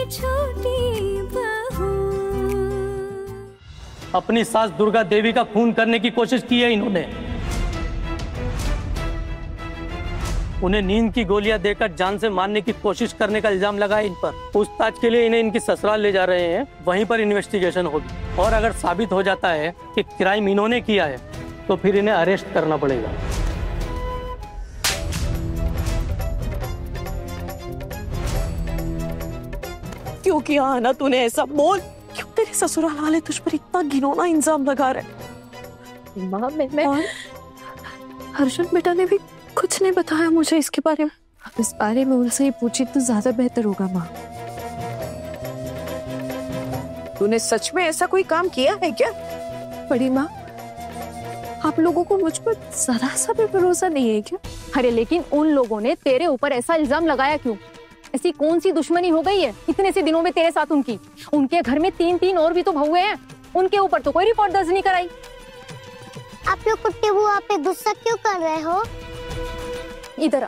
छोटी बहू। अपनी सास दुर्गा देवी का खून करने की कोशिश की है इन्होंने। उन्हें नींद की गोलियां देकर जान से मारने की कोशिश करने का इल्जाम लगा है इन पर। पूछताछ के लिए इन्हें इनकी ससुराल ले जा रहे हैं, वहीं पर इन्वेस्टिगेशन होगी और अगर साबित हो जाता है कि क्राइम इन्होंने किया है तो फिर इन्हें अरेस्ट करना पड़ेगा। क्यों किया आना तूने ऐसा? बोल, क्यों तेरे ससुराल वाले तुझ पर इतना घिनौना इल्जाम लगा रहे? माँ मैं अर्जुन बेटा ने भी कुछ नहीं बताया मुझे इसके बारे में। आप इस बारे में उनसे ही पूछी तो ज्यादा बेहतर होगा माँ। तूने सच में ऐसा कोई काम किया है क्या? बड़ी माँ, आप लोगों को मुझ पर जरा सा भी भरोसा नहीं है क्या? अरे लेकिन उन लोगों ने तेरे ऊपर ऐसा इल्जाम लगाया क्यों? ऐसी कौन सी दुश्मनी हो गई है इतने से दिनों में तेरे साथ उनकी? उनके घर में 3 और भी तो बहुएं हैं, उनके ऊपर तो कोई रिपोर्ट दर्ज नहीं कराई। आप लोग कुट्टी बुआ पे गुस्सा क्यों कर रहे हो? इधर आ,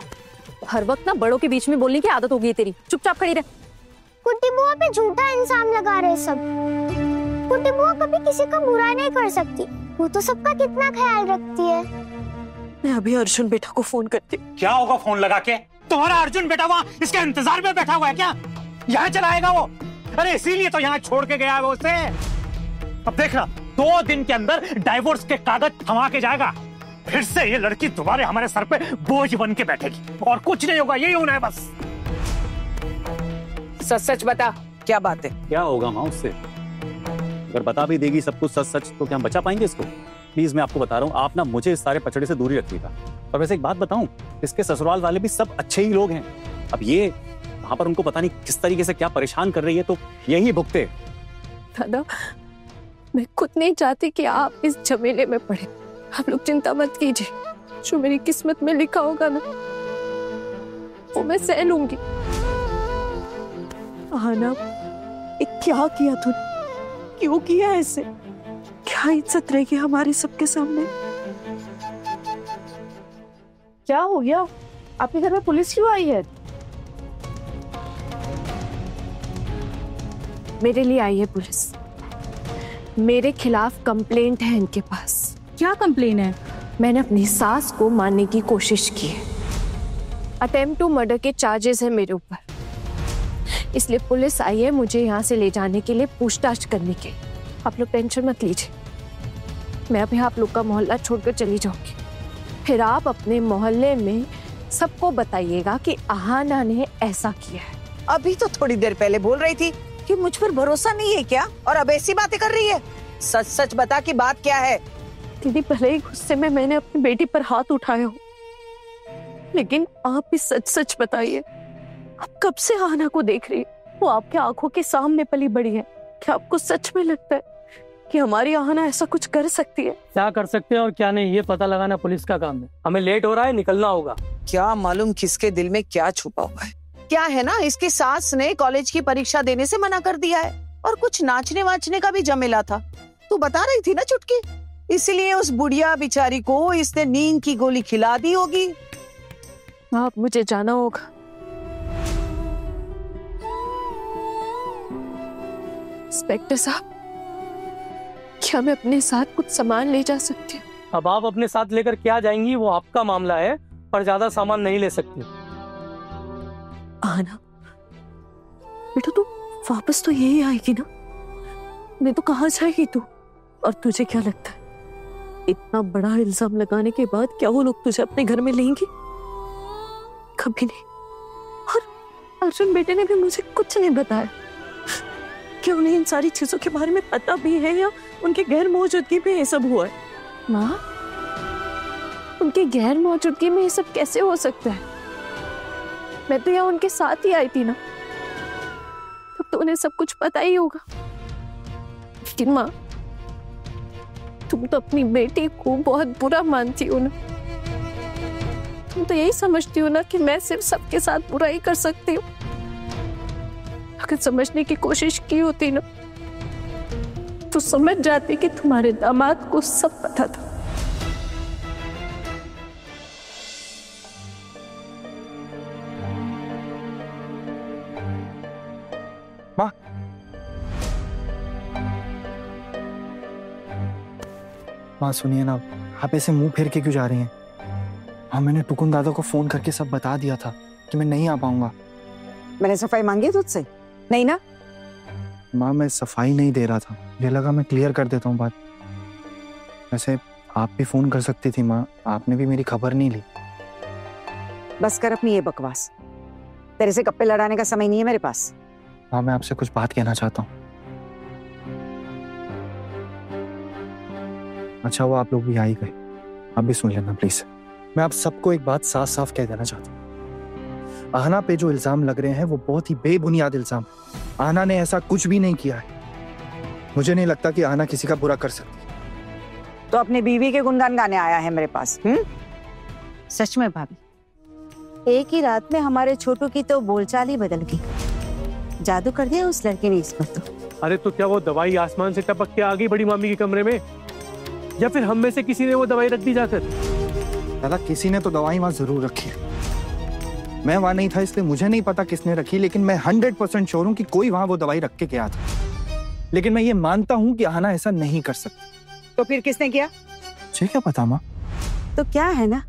हर वक्त ना बड़ों के बीच में बोलने की आदत हो गई है तेरी। चुपचाप खड़ी रह। कुट्टी बुआ पे झूठा इल्जाम लगा रहे सब। कुट्टी बुआ कभी किसी का बुरा नहीं कर सकती, वो तो सबका कितना ख्याल रखती है। मैं अभी अर्जुन बेटा को फोन करती हूँ। क्या होगा फोन लगा के? तुम्हारा अर्जुन बेटा वहाँ इसके इंतजार में बैठा हुआ है क्या? यहाँ चला आएगा वो? अरे इसीलिए तो यहाँ छोड़ के गया है वो उसे। अब देखना 2 दिन के अंदर डाइवोर्स के कागज थमा के जाएगा। फिर से ये लड़की दोबारा हमारे सर पे बोझ बन के बैठेगी और कुछ नहीं होगा, यही होना है बस। सच सच बता, क्या बात है? क्या होगा माँ उससे? अगर बता भी देगी सब कुछ सच सच तो क्या हम बचा पाएंगे इसको? प्लीज मैं आपको बता रहा हूँ, आप ना मुझे इस सारे पचड़े से दूरी रखिएगा। और वैसे एक बात बताऊं, इसके ससुराल वाले भी सब अच्छे ही लोग हैं। अब ये वहां पर उनको पता नहीं किस तरीके से क्या परेशान कर रही है, तो यही भुगते। दादा, मैं खुद नहीं चाहती कि आप इस झमेले में पड़े। आप लोग चिंता मत कीजिए, जो मेरी किस्मत में लिखा होगा ना वो मैं सह लूंगी। आना, ये क्या किया तूने? क्यों किया ऐसे? क्या इज्जत रहेगी हमारी सबके सामने? क्या हो गया? आपके घर में पुलिस क्यों आई है? मेरे लिए आई है पुलिस। मेरे खिलाफ कंप्लेंट है इनके पास। क्या कंप्लेन है? मैंने अपनी सास को मारने की कोशिश की है। अटेम्प्ट टू मर्डर के चार्जेस है मेरे ऊपर, इसलिए पुलिस आई है मुझे यहाँ से ले जाने के लिए, पूछताछ करने के। आप लोग टेंशन मत लीजिए, मैं अभी आप लोग का मोहल्ला छोड़कर चली जाऊंगी। फिर आप अपने मोहल्ले में सबको बताइएगा कि आहाना ने ऐसा किया है। अभी तो थोड़ी देर पहले बोल रही थी कि मुझ पर भरोसा नहीं है क्या, और अब ऐसी बातें कर रही है। सच सच बता कि बात क्या है? दीदी, भले ही गुस्से में मैंने अपनी बेटी पर हाथ उठाया हो, लेकिन आप भी सच सच बताइए, आप कब से आहाना को देख रही है? वो आपके आंखों के सामने पली बड़ी है। क्या आपको सच में लगता है कि हमारी आहाना ऐसा कुछ कर सकती है? क्या कर सकते हैं और क्या नहीं, ये पता लगाना पुलिस का काम है। हमें लेट हो रहा है, निकलना होगा। क्या मालूम किसके दिल में क्या छुपा हुआ है। क्या है ना, इसकी सास ने कॉलेज की परीक्षा देने से मना कर दिया है और कुछ नाचने वाचने का भी जमेला था। तू बता रही थी ना चुटकी, इसलिए उस बुढ़िया बिचारी को इसने नींद की गोली खिला दी होगी। आप मुझे जाना होगा। इंस्पेक्टर साहब, क्या मैं अपने साथ कुछ सामान ले जा सकती हूँ? अब आप अपने साथ लेकर क्या जाएंगी वो आपका मामला है, पर ज्यादा सामान नहीं ले सकती। आना बेटा, तू वापस तो यही आएगी ना? नहीं तो कहाँ जाएगी तू? और तुझे क्या लगता है, इतना बड़ा इल्जाम लगाने के बाद क्या वो लोग तुझे अपने घर में लेंगे? कभी नहीं। और अर्जुन बेटे ने भी मुझे कुछ नहीं बताया। क्या उन्हें इन सारी चीजों के बारे में पता भी है, या उनके गैर मौजूदगी में ये सब हुआ है? माँ, उनके गैर मौजूदगी में ये सब कैसे हो सकता है? मैं तो यहाँ उनके साथ ही आई थी ना, तब तो उन्हें सब कुछ पता ही होगा। लेकिन माँ, तुम तो अपनी बेटी को बहुत बुरा मानती हो ना। तुम तो यही समझती हो ना कि मैं सिर्फ सबके साथ बुरा ही कर सकती हूँ। अगर समझने की कोशिश की होती ना तो समझ जाती कि तुम्हारे दामाद को सब पता था। माँ सुनिए ना, आप ऐसे मुंह फेर के क्यों जा रही हैं? हाँ, मैंने टुकुन दादा को फोन करके सब बता दिया था कि मैं नहीं आ पाऊंगा। मैंने सफाई मांगी है तुझसे? नहीं ना? माँ मैं सफाई नहीं दे रहा था, मुझे लगा मैं क्लियर कर देता हूँ बात। वैसे आप भी फोन कर सकती थी माँ, आपने भी मेरी खबर नहीं ली। बस कर अपनी ये बकवास, तेरे से गप्पे लड़ाने का समय नहीं है मेरे पास। माँ मैं आपसे कुछ बात कहना चाहता हूँ। अच्छा वो आप लोग भी आ ही गए, आप भी सुन लेना प्लीज। मैं आप सबको एक बात साफ साफ कह देना चाहता हूँ, आहना पे जो इल्जाम लग रहे हैं वो बहुत ही बेबुनियाद इल्जाम। आहना ने ऐसा कुछ भी नहीं किया है। मुझे नहीं लगता कि आहना किसी का बुरा कर सकती। तो अपनी बीवी के गुणगान गाने आया है मेरे पास? सच में भाभी, एक ही रात में हमारे छोटू की तो बोलचाल ही बदल गई। जादू कर दिया उस लड़के ने इस पर तो। अरे तो क्या वो दवाई आसमान से टपक के आ गई बड़ी मामी के कमरे में, या फिर हम में से किसी ने वो दवाई रख दी जाकर? दादा किसी ने तो दवाई वहां जरूर रखी है। मैं वहां नहीं था इसलिए मुझे नहीं पता किसने रखी, लेकिन मैं 100% श्योर हूं कि कोई वहां वो दवाई रख के गया था। लेकिन मैं ये मानता हूं कि आहना ऐसा नहीं कर सकती। तो फिर किसने किया? मुझे क्या पता माँ। तो क्या है ना,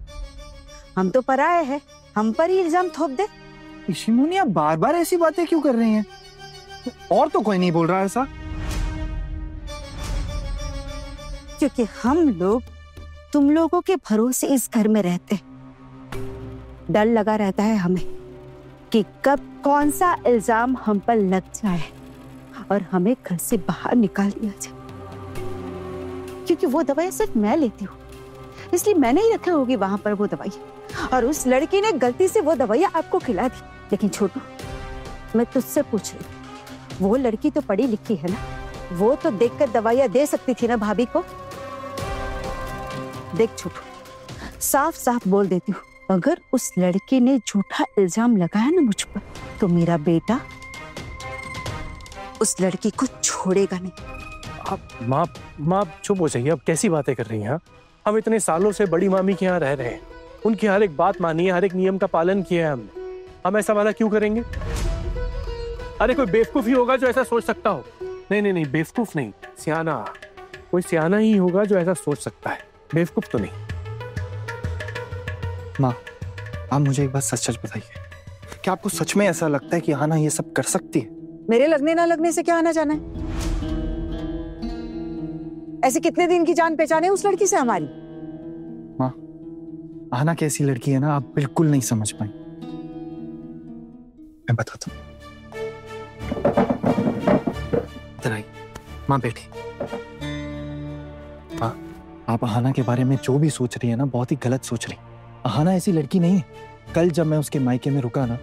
हम तो पराये हैं, हम पर ही इल्जाम थोप दे। इशिमुनी आप बार बार ऐसी बातें क्यों कर रही हैं? और तो कोई नहीं बोल रहा ऐसा। क्योंकि हम लोग तुम लोगों के भरोसे इस घर में रहते, डर लगा रहता है हमें कि कब कौन सा इल्जाम हम पर लग जाए और हमें घर से बाहर निकाल दिया जाए। क्योंकि वो दवाई सिर्फ मैं लेती हूँ, इसलिए मैंने ही रखी होगी वहां पर वो दवाई, और उस लड़की ने गलती से वो दवाई आपको खिला दी। लेकिन छोटू, मैं तुझसे पूछ रही, वो लड़की तो पढ़ी लिखी है ना, वो तो देखकर दवाइयां दे सकती थी ना भाभी को। देख छोटू, साफ साफ बोल देती हूँ, अगर उस लड़की ने झूठा इल्जाम लगाया ना मुझ पर, तो मेरा बेटा उस लड़की को छोड़ेगा नहीं। आप माँ चुप हो जाइए, अब कैसी बातें कर रही हैं? हम इतने सालों से बड़ी मामी के यहाँ रह रहे हैं, उनकी हर एक बात मानी है, हर एक नियम का पालन किया है हमने। हम ऐसा वाला क्यों करेंगे? अरे कोई बेवकूफ ही होगा जो ऐसा सोच सकता हो। नहीं, बेवकूफ नहीं, सियाना, कोई सियाना ही होगा जो ऐसा सोच सकता है, बेवकूफ तो नहीं। माँ आप मुझे एक बात सच बताइए, क्या आपको सच में ऐसा लगता है कि आहना ये सब कर सकती है? मेरे लगने ना लगने से क्या आना जाना है? ऐसे कितने दिन की जान पहचान है उस लड़की से हमारी? माँ आहना कैसी लड़की है ना, आप बिल्कुल नहीं समझ पाए। मैं बताता हूँ, इधर आई माँ, बैठी। माँ आप आहना के बारे में जो भी सोच रही है ना, बहुत ही गलत सोच रही है। आहना ऐसी लड़की नहीं है। कल जब मैं उसके मायके में रुका ना,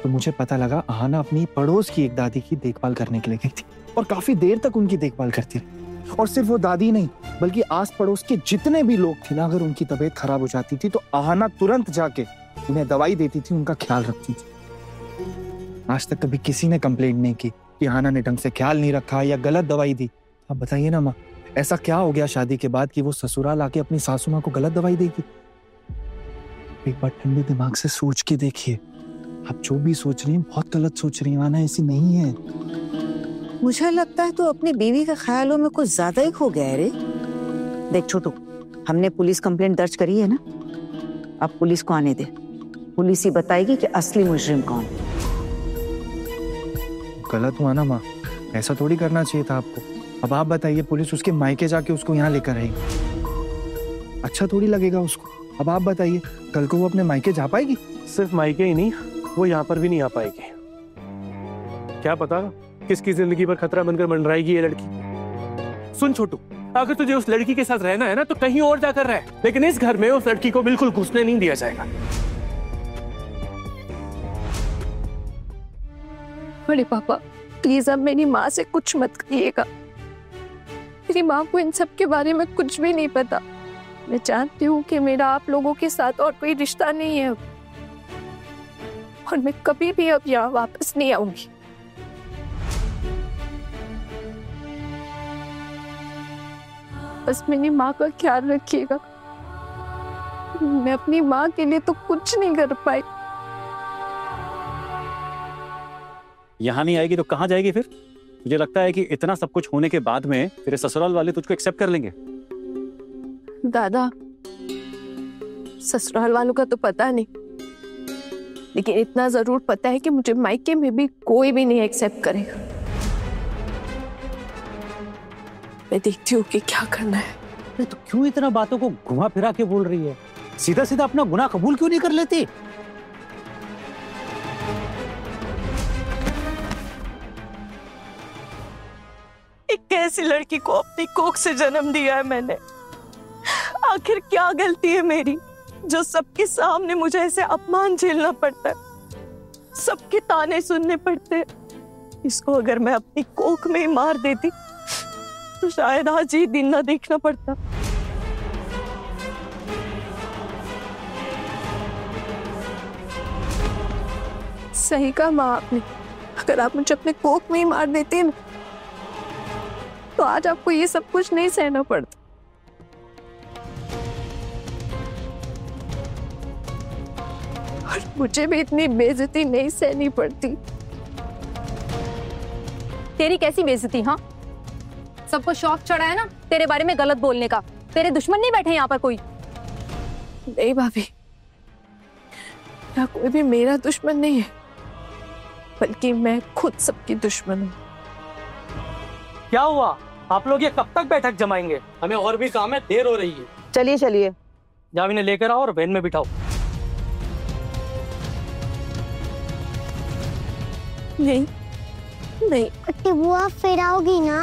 तो मुझे पता लगा आहना अपनी पड़ोस की एक दादी की देखभाल करने के लिए गई थी, और काफी देर तक उनकी देखभाल करती रही। और सिर्फ वो दादी नहीं, बल्कि आस पड़ोस के जितने भी लोग थे ना, अगर उनकी तबीयत खराब हो जाती थी तो आहना तुरंत जाके उन्हें दवाई देती थी, उनका ख्याल रखती थी। आज तक कभी किसी ने कंप्लेंट नहीं की कि आहना ने ढंग से ख्याल नहीं रखा या गलत दवाई दी। आप बताइए ना माँ, ऐसा क्या हो गया शादी के बाद कि वो ससुराल आके अपनी सासू माँ को गलत दवाई देगी? एक बार ठंडे दिमाग से सोच के देखिए, आप जो भी सोच रही हैं बहुत गलत सोच रही हैं। आहना ऐसी नहीं है। मुझे लगता है तो अपनी बीवी के ख्यालों में कुछ ज्यादा ही खो गया है रे। देख छोटू, हमने पुलिस कंप्लेंट दर्ज करी है ना, अब पुलिस को आने दे, पुलिस ही बताएगी कि असली मुजरिम कौन है। गलत हुआ ना माँ, ऐसा थोड़ी करना चाहिए था आपको। अब आप बताइए, पुलिस उसके मायके जाके उसको यहाँ लेकर आएगी, अच्छा थोड़ी लगेगा उसको। अब आप बताइए, कल को वो अपने मायके जा पाएगी? सिर्फ मायके ही नहीं, वो यहाँ पर भी नहीं आ पाएगी। क्या पता किसकी जिंदगी पर खतरा बनकर मंडराएगी ये लड़की। सुन छोटू, अगर तुझे उस लड़की के साथ रहना है ना, तो कहीं और जाकर रह, लेकिन इस घर में उस लड़की को बिल्कुल घुसने नहीं दिया जाएगा। बड़े पापा प्लीज अब मेरी माँ से कुछ मत कहिएगा। मेरी माँ को इन सब के बारे में कुछ भी नहीं पता। मैं जानती हूँ कि मेरा आप लोगों के साथ और कोई रिश्ता नहीं है, और मैं कभी भी अब यहाँ वापस नहीं आऊंगी। बस मेरी माँ का ख्याल रखिएगा। मैं अपनी माँ के लिए तो कुछ नहीं कर पाई। यहाँ नहीं आएगी तो कहाँ जाएगी फिर? मुझे लगता है कि इतना सब कुछ होने के बाद में तेरे ससुराल वाले तुझको एक्सेप्ट कर लेंगे। दादा, ससुराल वालों का तो पता नहीं, लेकिन इतना जरूर पता है कि मुझे मायके में भी कोई भी नहीं एक्सेप्ट करेगा। मैं देखती हूँ कि क्या करना है। अरे तो क्यों इतना बातों को घुमा फिरा के बोल रही है? सीधा सीधा अपना गुनाह कबूल क्यों नहीं कर लेती? एक ऐसी लड़की को अपनी कोख से जन्म दिया है मैंने। आखिर क्या गलती है मेरी जो सबके सामने मुझे ऐसे अपमान झेलना पड़ता है, सबके ताने सुनने पड़ते हैं। इसको अगर मैं अपनी कोख में ही मार देती तो शायद आज ही दिन ना देखना पड़ता। सही कहा माँ आपने, अगर आप मुझे अपने कोख में ही मार देते ना तो आज आपको ये सब कुछ नहीं सहना पड़ता। और मुझे भी इतनी बेइज्जती नहीं सहनी पड़ती। तेरी कैसी बेइज्जती? हाँ, सबको शौक चढ़ा है ना तेरे बारे में गलत बोलने का। तेरे दुश्मन नहीं बैठे यहाँ पर कोई? नहीं भाभी, यहाँ कोई भी मेरा दुश्मन नहीं है, बल्कि मैं खुद सबकी दुश्मन हूँ। क्या हुआ? आप लोग ये कब तक बैठक जमाएंगे? हमें और भी काम है, देर हो रही है। चलिए चलिए, जाओ इन्हें लेकर आओ और वैन में बिठाओ। नहीं नहीं, पुट्टी बुआ फिर आओगी ना?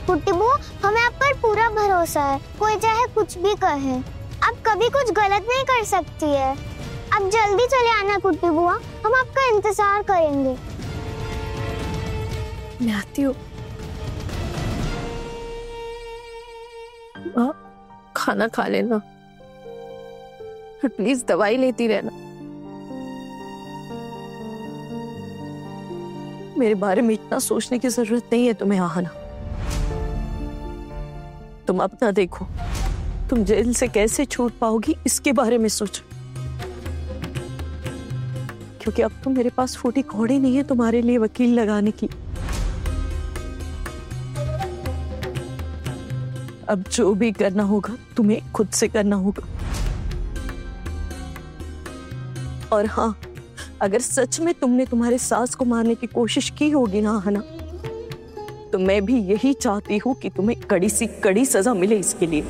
पुट्टी बुआ, हमें आप पर पूरा भरोसा है, कोई चाहे कुछ भी कहे, आप कभी कुछ गलत नहीं कर सकती है। अब जल्दी चले आना पुट्टी बुआ, हम आपका इंतजार करेंगे। मैं आती हूँ। माँ, खाना खा लेना और प्लीज दवाई लेती रहना। मेरे बारे में इतना सोचने की जरूरत नहीं है तुम्हें, आहाना। तुम अपना देखो, तुम जेल से कैसे छूट पाओगी इसके बारे में सोचो, क्योंकि अब तो मेरे पास फूटी कौड़ी नहीं है तुम्हारे लिए वकील लगाने की। अब जो भी करना होगा तुम्हें खुद से करना होगा। और हाँ, अगर सच में तुमने तुम्हारे सास को मारने की कोशिश की होगी ना हना, तो मैं भी यही चाहती हूँ कि तुम्हें कड़ी सी कड़ी सजा मिले इसके लिए।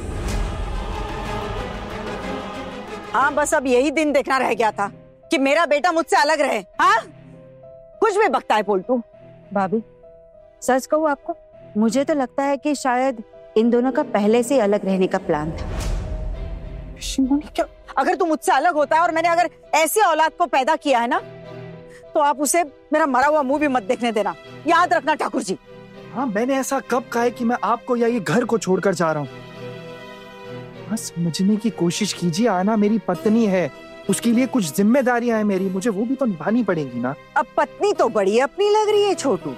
हाँ, बस अब यही दिन देखना रह गया था कि मेरा बेटा मुझसे अलग रहे। हाँ, कुछ भी बकता है पोल्टू। भाभी, सच कहूँ आपको, मुझे तो लगता है कि शायद इन दोनों का पहले से अलग रहने का प्लान था। क्या? अगर तू मुझसे अलग होता है और मैंने अगर ऐसी औलाद को पैदा किया है ना, तो आप उसे मेरा मरा हुआ मुंह भी मत देखने देना, याद रखना ठाकुर जी। हाँ, मैंने ऐसा कब कहा है कि मैं आपको या ये घर को छोड़कर जा रहा हूँ? हाँ, समझने की कोशिश कीजिए। आना मेरी पत्नी है, उसके लिए कुछ जिम्मेदारियां हैं मेरी, मुझे वो भी तो निभानी पड़ेगी ना। अब पत्नी तो बड़ी अपनी लग रही है छोटू,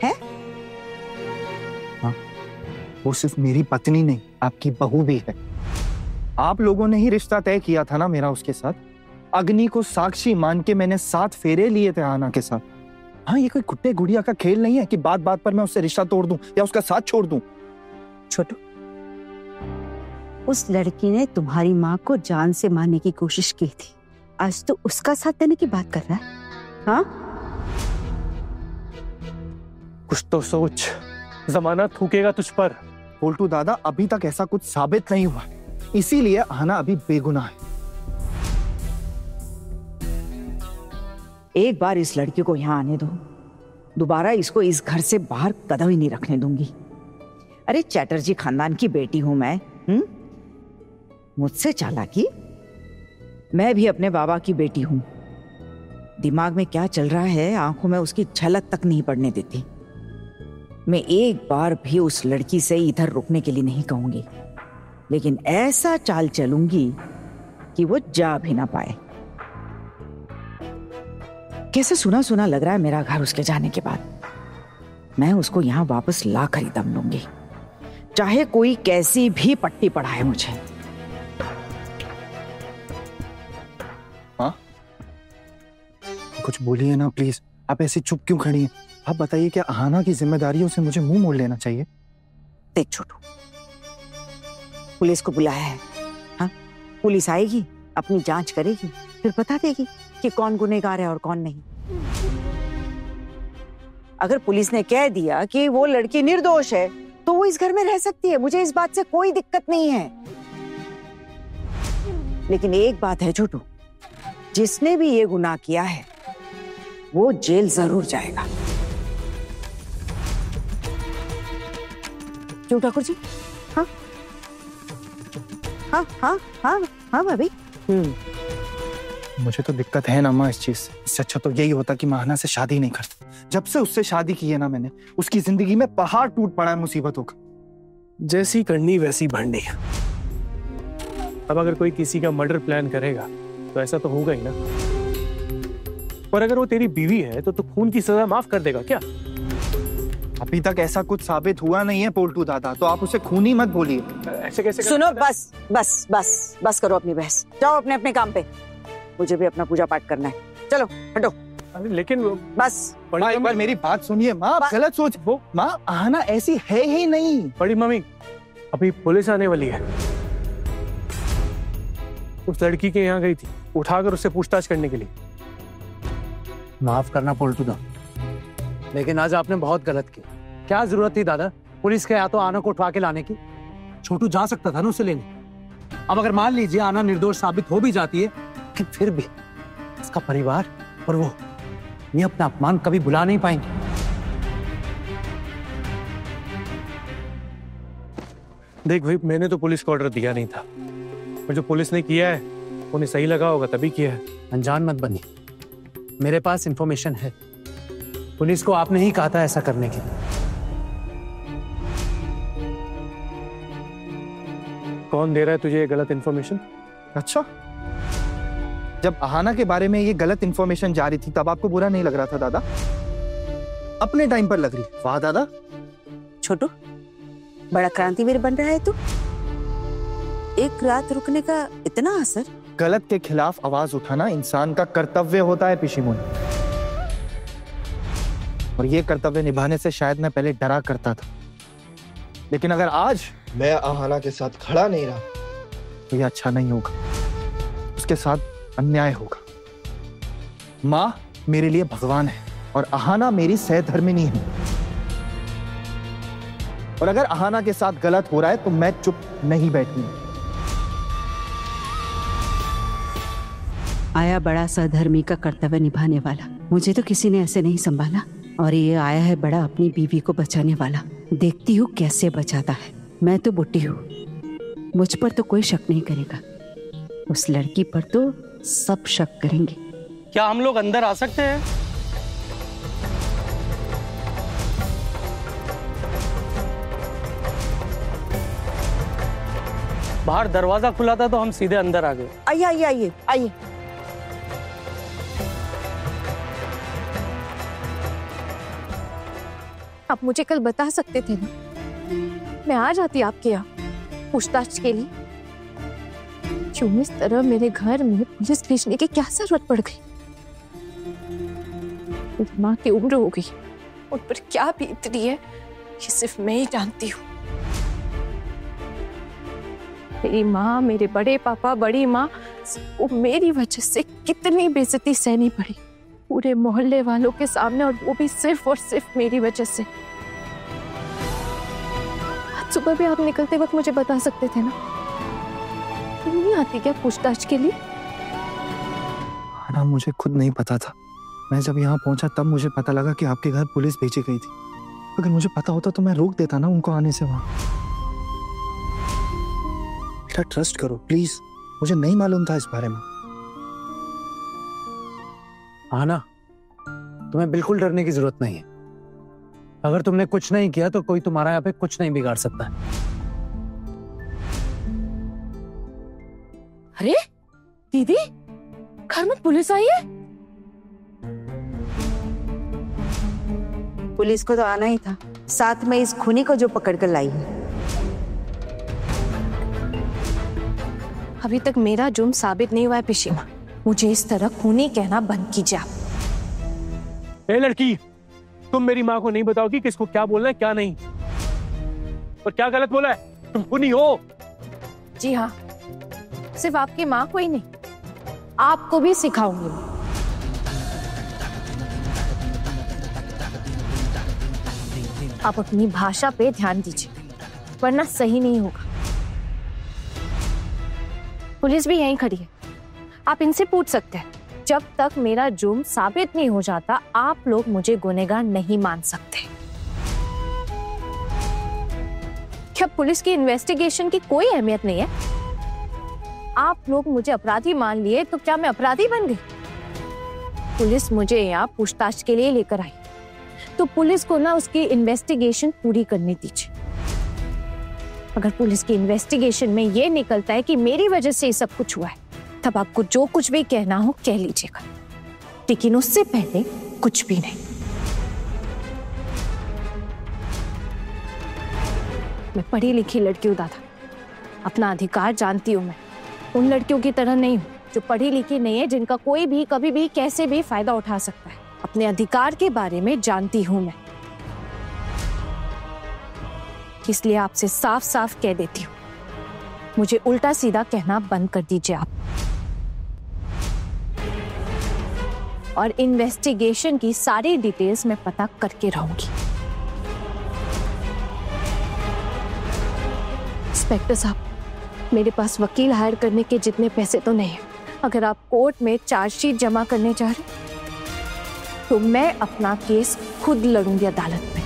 है? हाँ, वो सिर्फ मेरी पत्नी नहीं, आपकी बहू भी है। आप लोगों ने ही रिश्ता तय किया था ना मेरा उसके साथ। अग्नि को साक्षी मान के मैंने 7 फेरे लिए थे आना के साथ। हाँ, ये कोई गुड्डे गुड़िया का खेल नहीं है कि बात बात पर मैं उससे रिश्ता तोड़ दूं या उसका साथ छोड़ दूं। छोटू, उस लड़की ने तुम्हारी माँ को जान से मारने की कोशिश की थी, आज तो उसका साथ देने की बात कर रहा है। हाँ, कुछ तो सोच, जमाना थूकेगा तुझ पर। पोल्टू दादा, अभी तक ऐसा कुछ साबित नहीं हुआ, इसीलिए आना अभी बेगुनाह है। एक बार इस लड़की को यहाँ आने दो, दोबारा इसको इस घर से बाहर कदम ही नहीं रखने दूंगी। अरे चैटर्जी खानदान की बेटी हूं मैं, मुझसे चालाकी? मैं भी अपने बाबा की बेटी हूं। दिमाग में क्या चल रहा है आंखों में उसकी झलक तक नहीं पड़ने देती। मैं एक बार भी उस लड़की से इधर रुकने के लिए नहीं कहूंगी, लेकिन ऐसा चाल चलूंगी कि वो जा भी ना पाए। कैसे सुना सुना लग रहा है मेरा घर उसके जाने के बाद। मैं उसको यहां वापस ला कर ही दम लूंगी, चाहे कोई कैसी भी पट्टी पढ़ाए मुझे। हाँ, कुछ बोलिए ना प्लीज। आप ऐसे चुप क्यों खड़ी हैं? आप बताइए, क्या अहाना की जिम्मेदारियों से मुझे मुंह मोड़ लेना चाहिए? देख छोटू, पुलिस को बुलाया है, हाँ? पुलिस आएगी, अपनी जांच करेगी, फिर बता देगी कि कौन गुनहगार है और कौन नहीं। अगर पुलिस ने कह दिया कि वो लड़की निर्दोष है तो वो इस घर में रह सकती है, मुझे इस बात से कोई दिक्कत नहीं है। लेकिन एक बात है छोटू, जिसने भी ये गुनाह किया है वो जेल जरूर जाएगा। क्यों ठाकुर जी? हाँ हाँ हाँ हाँ हाँ भाभी। मुझे तो दिक्कत है ना माँ इस चीज से। इससे अच्छा तो यही होता कि मैं अहाना से शादी नहीं करता। जब से उससे शादी की है ना मैंने, उसकी जिंदगी में पहाड़ टूट पड़ा है मुसीबतों का। जैसी करनी वैसी भरनी। अब अगर कोई किसी का मर्डर प्लान करेगा तो ऐसा तो होगा ही ना। और अगर वो तेरी बीवी है तो खून की सजा माफ कर देगा क्या? अभी तक ऐसा कुछ साबित हुआ नहीं है पोल्टू दादा, तो आप उसे खूनी मत बोलिए। ऐसे कैसे? सुनो, बस बस बस बस करो अपनी बहस, जाओ अपने अपने काम पे। मुझे भी अपना पूजा पाठ करना है, चलो हटो। लेकिन बस माँ एक बार मेरी बात सुनिए माँ, आप गलत सोच। वो माँ अहाना ऐसी है ही नहीं। बड़ी मम्मी, अभी पुलिस आने वाली है। उस लड़की के यहाँ गई थी, उठाकर उससे पूछताछ करने के लिए। माफ करना पोल्टू दा, लेकिन आज आपने बहुत गलत किया। क्या जरूरत थी दादा पुलिस के या तो आना को उठवा के लाने की? छोटू जा सकता था ना उसे लेने। अब अगर मान लीजिए आना निर्दोष साबित हो भी जाती है, लेकिन फिर भी इसका परिवार और वो ये अपना अपमान कभी भुला नहीं पाएंगे। देख भाई, मैंने तो पुलिस को ऑर्डर दिया नहीं था, और जो पुलिस ने किया है उन्हें सही लगा होगा तभी किया है। अनजान मत बनिए, मेरे पास इंफॉर्मेशन है। पुलिस को आपने ही कहा था ऐसा करने के। कौन दे रहा है तुझे ये गलत इंफॉर्मेशन? अच्छा, जब अहाना के बारे में ये गलत इंफॉर्मेशन जारी थी तब आपको बुरा नहीं लग रहा था दादा? अपने टाइम पर लग रही। वाह दादा। छोटू, बड़ा क्रांतिवीर बन रहा है तू। एक रात रुकने का इतना असर? गलत के खिलाफ आवाज उठाना इंसान का कर्तव्य होता है पिशीमुन, और ये कर्तव्य निभाने से शायद मैं पहले डरा करता था, लेकिन अगर आज मैं अहाना के साथ खड़ा नहीं रहा तो ये अच्छा नहीं होगा, उसके साथ अन्याय होगा। माँ मेरे लिए भगवान है और अहाना मेरी सहधर्मिणी है, और अगर अहाना के साथ गलत हो रहा है तो मैं चुप नहीं बैठूंगा। आया बड़ा सधर्मी का कर्तव्य निभाने वाला, मुझे तो किसी ने ऐसे नहीं संभाला, और ये आया है बड़ा अपनी बीवी को बचाने वाला। देखती हूँ कैसे बचाता है। मैं तो बुढ़ी हूँ, मुझ पर तो कोई शक नहीं करेगा, उस लड़की पर तो सब शक करेंगे। क्या हम लोग अंदर आ सकते हैं? बाहर दरवाजा खुला था तो हम सीधे अंदर आ गए। आइए आइए आइए आइए। आप मुझे कल बता सकते थे ना, मैं आ जाती आपके यहाँ पूछताछ के लिए। क्यों इस तरह मेरे घर में पुलिस भेजने की क्या जरूरत पड़ गई? मेरी माँ की उम्र हो गई, उन पर क्या बीत रही है ये सिर्फ मैं ही जानती हूँ। मेरी माँ, मेरे बड़े पापा, बड़ी माँ, वो मेरी वजह से कितनी बेइज्जती सहनी पड़ी पूरे मोहल्ले वालों के सामने, और वो भी सिर्फ और सिर्फ मेरी वजह से। आज सुबह भी आप निकलते वक्त मुझे बता सकते थे ना। नहीं आती क्या पूछताछ के लिए? ना मुझे खुद नहीं पता था। मैं जब यहाँ पहुंचा तब मुझे पता लगा कि आपके घर पुलिस भेजी गई थी। अगर मुझे पता होता तो मैं रोक देता ना उनको आने से वहां। बेटा ट्रस्ट करो प्लीज, मुझे नहीं मालूम था इस बारे में। आना, तुम्हें बिल्कुल डरने की जरूरत नहीं है। अगर तुमने कुछ नहीं किया तो कोई तुम्हारा यहाँ पे कुछ नहीं बिगाड़ सकता। अरे दीदी, घर में पुलिस आई है? पुलिस को तो आना ही था, साथ में इस खूनी को जो पकड़ कर लाई है। अभी तक मेरा जुर्म साबित नहीं हुआ है पिशीमा। मुझे इस तरह खूनी कहना बंद कीजिए आप। ए लड़की, तुम मेरी माँ को नहीं बताओगी किसको क्या बोलना है क्या नहीं, और क्या गलत बोला है? तुम खूनी हो। जी हाँ, सिर्फ आपकी माँ को ही नहीं, आपको भी सिखाऊंगी मैं। आप अपनी भाषा पे ध्यान दीजिए, वरना सही नहीं होगा। पुलिस भी यहीं खड़ी है, आप इनसे पूछ सकते हैं। जब तक मेरा जुर्म साबित नहीं हो जाता, आप लोग मुझे गुनहगार नहीं मान सकते। क्या पुलिस की इन्वेस्टिगेशन की कोई अहमियत नहीं है? आप लोग मुझे अपराधी मान लिए तो क्या मैं अपराधी बन गई? पुलिस मुझे यहाँ पूछताछ के लिए लेकर आई, तो पुलिस को ना उसकी इन्वेस्टिगेशन पूरी करने दीजिए। अगर पुलिस की इन्वेस्टिगेशन में ये निकलता है कि मेरी वजह से ये सब कुछ हुआ है, तब आपको जो कुछ भी कहना हो कह लीजिएगा, लेकिन उससे पहले कुछ भी नहीं। मैं पढ़ी लिखी लड़की हूँ दादा, अपना अधिकार जानती हूँ। मैं उन लड़कियों की तरह नहीं हूँ जो पढ़ी लिखी नहीं है, जिनका कोई भी कभी भी कैसे भी फायदा उठा सकता है। अपने अधिकार के बारे में जानती हूँ मैं, इसलिए आपसे साफ साफ कह देती हूँ, मुझे उल्टा सीधा कहना बंद कर दीजिए आप। और इन्वेस्टिगेशन की सारी डिटेल्स मैं पता करके रहूंगी। इंस्पेक्टर साहब, मेरे पास वकील हायर करने के जितने पैसे तो नहीं है। अगर आप कोर्ट में चार्जशीट जमा करने जा रहे तो मैं अपना केस खुद लड़ूंगी अदालत में।